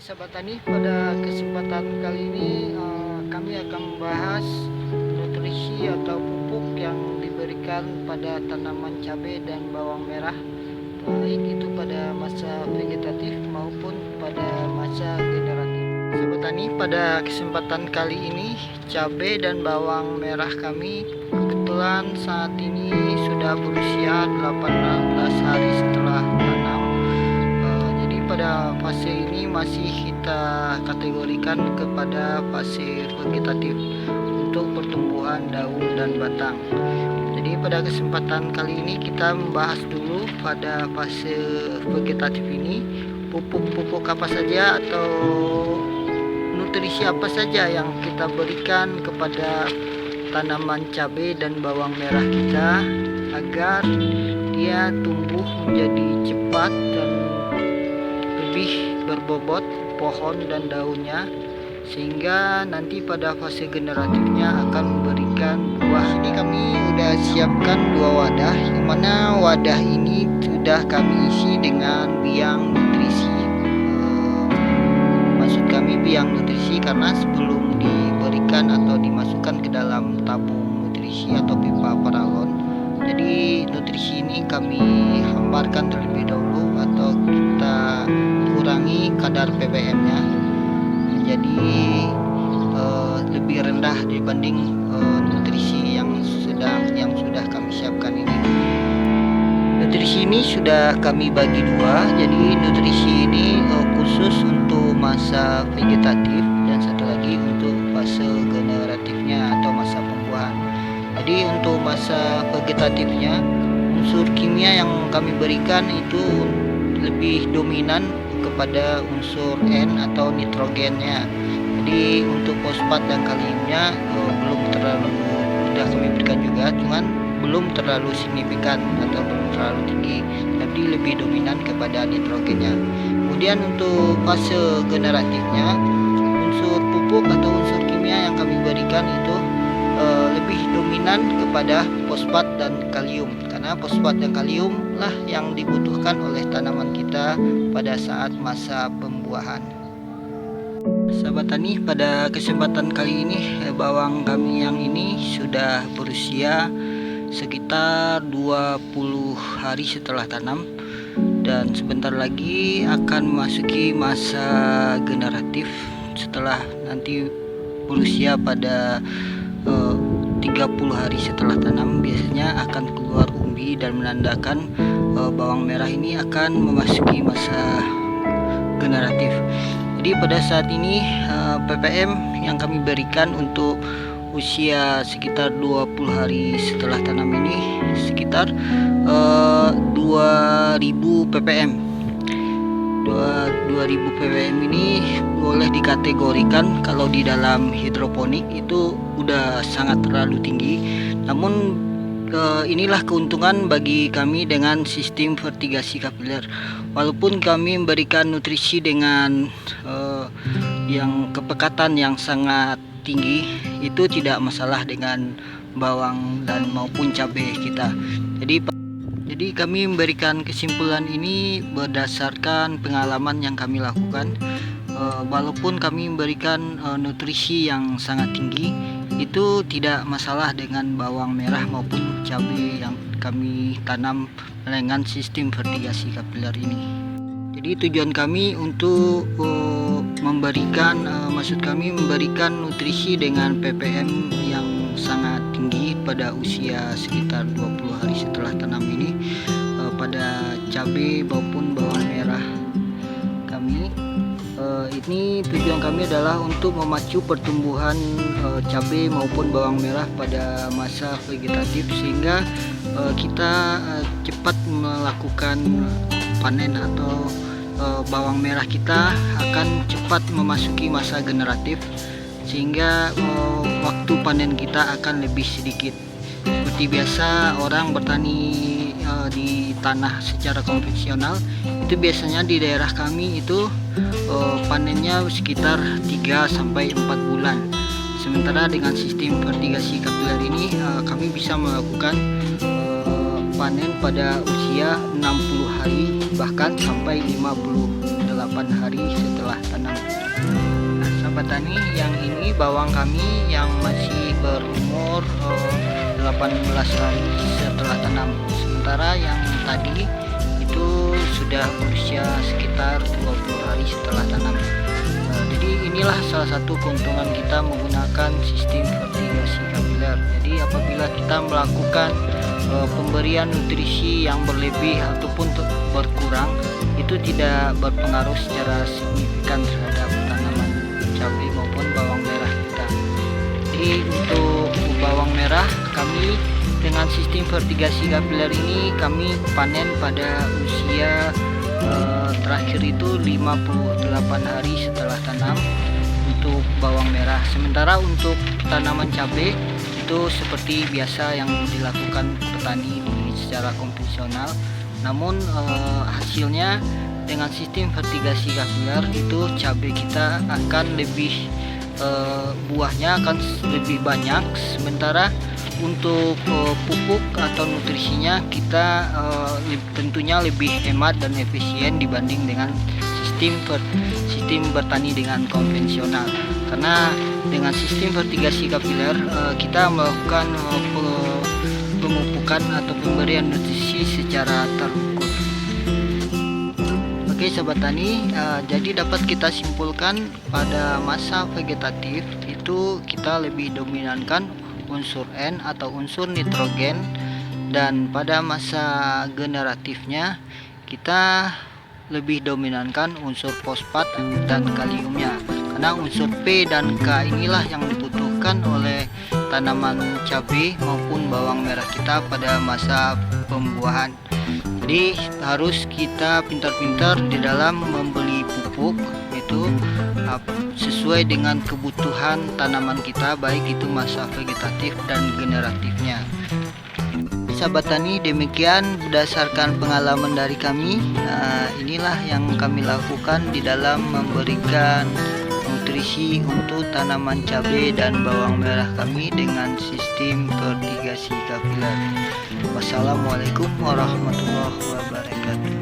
Sahabat Tani, pada kesempatan kali ini kami akan membahas nutrisi atau pupuk yang diberikan pada tanaman cabai dan bawang merah, baik itu pada masa vegetatif maupun pada masa generatif. Sahabat Tani, pada kesempatan kali ini cabai dan bawang merah kami kebetulan saat ini sudah berusia 18 hari setelah tanam. Pada fase ini masih kita kategorikan kepada fase vegetatif untuk pertumbuhan daun dan batang. Jadi pada kesempatan kali ini kita membahas dulu pada fase vegetatif ini pupuk-pupuk apa saja atau nutrisi apa saja yang kita berikan kepada tanaman cabai dan bawang merah kita agar dia tumbuh menjadi cepat dan lebih berbobot pohon dan daunnya, sehingga nanti pada fase generatifnya akan memberikan buah. Ini kami sudah siapkan 2 wadah, yang mana wadah ini sudah kami isi dengan biang nutrisi. Maksud kami biang nutrisi karena sebelum diberikan atau dimasukkan ke dalam tabung nutrisi atau pipa paralon, jadi nutrisi ini kami hambarkan terlebih dahulu atau kita kurangi kadar ppm-nya, jadi lebih rendah dibanding nutrisi yang sudah kami siapkan ini. Nutrisi ini sudah kami bagi 2, jadi nutrisi ini khusus untuk masa vegetatif dan satu lagi untuk fase generatifnya atau masa pembuahan. Jadi untuk masa vegetatifnya unsur kimia yang kami berikan itu lebih dominan kepada unsur N atau nitrogennya. Jadi untuk fosfat dan kaliumnya belum terlalu sudah kami berikan juga, cuman belum terlalu signifikan atau belum terlalu tinggi, tapi lebih dominan kepada nitrogennya. Kemudian untuk fase generatifnya unsur pupuk atau unsur kimia yang kami berikan itu lebih dominan kepada fosfat dan kalium, karena fosfat dan kalium lah yang dibutuhkan oleh tanaman kita pada saat masa pembuahan. Sahabat Tani, pada kesempatan kali ini bawang kami yang ini sudah berusia sekitar 20 hari setelah tanam dan sebentar lagi akan memasuki masa generatif. Setelah nanti berusia pada 30 hari setelah tanam biasanya akan keluar umbi dan menandakan bawang merah ini akan memasuki masa generatif. Jadi pada saat ini ppm yang kami berikan untuk usia sekitar 20 hari setelah tanam ini sekitar 2000 ppm. 2000 ppm ini boleh dikategorikan kalau di dalam hidroponik itu udah sangat terlalu tinggi. Namun inilah keuntungan bagi kami dengan sistem fertigasi kapiler. Walaupun kami memberikan nutrisi dengan yang kepekatan yang sangat tinggi, itu tidak masalah dengan bawang dan maupun cabai kita. Jadi kami memberikan kesimpulan ini berdasarkan pengalaman yang kami lakukan. Walaupun kami memberikan nutrisi yang sangat tinggi, itu tidak masalah dengan bawang merah maupun cabai yang kami tanam dengan sistem fertigasi kapiler ini. Jadi tujuan kami untuk memberikan nutrisi dengan ppm yang sangat tinggi pada usia sekitar 20 hari setelah tanam ini pada cabai maupun bawang merah kami. Ini tujuan kami adalah untuk memacu pertumbuhan cabai maupun bawang merah pada masa vegetatif sehingga kita cepat melakukan panen atau bawang merah kita akan cepat memasuki masa generatif sehingga waktu panen kita akan lebih sedikit. Seperti biasa orang bertani di tanah secara konvensional itu biasanya di daerah kami itu panennya sekitar 3-4 bulan. Sementara dengan sistem fertigasi kapiler ini kami bisa melakukan panen pada usia 60 hari bahkan sampai 58 hari setelah tanam. Nah, sahabat tani, yang ini bawang kami yang masih berumur 18 hari setelah tanam, sementara yang tadi itu sudah berusia sekitar 20 hari setelah tanam. Jadi inilah salah satu keuntungan kita menggunakan sistem fertigasi kapiler. Jadi apabila kita melakukan pemberian nutrisi yang berlebih ataupun berkurang, itu tidak berpengaruh secara signifikan terhadap tanaman cabai maupun bawang merah kita. Jadi untuk bawang merah kami dengan sistem fertigasi kapiler ini kami panen pada usia terakhir itu 58 hari setelah tanam untuk bawang merah. Sementara untuk tanaman cabai itu seperti biasa yang dilakukan petani secara konvensional, namun hasilnya dengan sistem fertigasi kapiler itu cabai kita akan lebih buahnya akan lebih banyak, sementara untuk pupuk atau nutrisinya kita tentunya lebih hemat dan efisien dibanding dengan sistem bertani dengan konvensional. Karena dengan sistem fertigasi kapiler kita melakukan pemupukan atau pemberian nutrisi secara terukur. Oke sahabat tani, jadi dapat kita simpulkan pada masa vegetatif itu kita lebih dominankan unsur N atau unsur nitrogen, dan pada masa generatifnya kita lebih dominankan unsur fosfat dan kaliumnya, karena unsur P dan K inilah yang dibutuhkan oleh tanaman cabai maupun bawang merah kita pada masa pembuahan. Jadi harus kita pintar-pintar di dalam membeli pupuk itu sesuai dengan kebutuhan tanaman kita, baik itu masa vegetatif dan generatifnya. Sahabat tani, demikian berdasarkan pengalaman dari kami, inilah yang kami lakukan di dalam memberikan nutrisi untuk tanaman cabai dan bawang merah kami dengan sistem fertigasi kapiler. Wassalamualaikum warahmatullahi wabarakatuh.